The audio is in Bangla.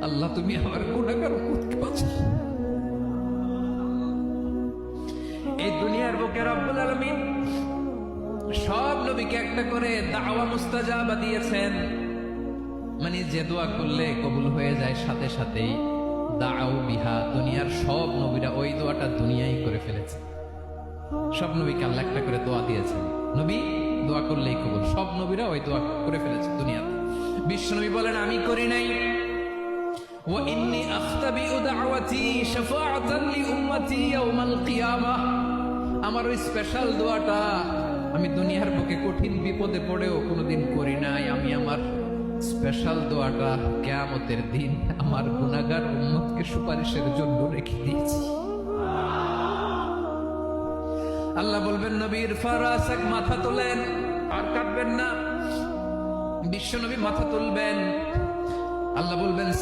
আল্লাহ তুমি আমার গুনাহগার উম্মতকে বাঁচাও। এই দুনিয়ার বুকে রব্বুল আলামিন সব নবীকে একটা করে দাওয়া মুস্তাজাবা দিয়েছেন, মানে যে দোয়া করলে কবুল হয়ে যায় সাথে সাথেই। দাও বিহা, দুনিয়ার সব নবীরা ওই দোয়াটা দুনিয়ায় করে ফেলেছে। সব নবীকে আল্লাহ একটা করে দোয়া দিয়েছেন, নবী দোয়া করলেই কবুল। সব নবীরা ওই দোয়া করে ফেলেছে দুনিয়াতে। বিশ্ব নবী বলেন আমি করি নাই। ওয়া ইন্নী আখতাবিউ দাওয়াতি শাফাআতান লি উম্মতি ইয়াউমাল কিয়ামাহ, আমার ওই স্পেশাল দোয়াটা আমি দুনিয়ার বুকে কঠিন বিপদে পড়েও কোনোদিন করি নাই। আমি আমার স্পেশাল দোয়াটা কিয়ামতের দিন আমার গুনাহগার উম্মতকে সুপারিশের জন্য রেখে দিয়েছি। আল্লাহ বলবেন নবীর ফারাসাক, মাথা তোলেন, আর কাটবেন না। বিশ্ব নবী মাথা তুলবেন, আল্লাহ বলবেন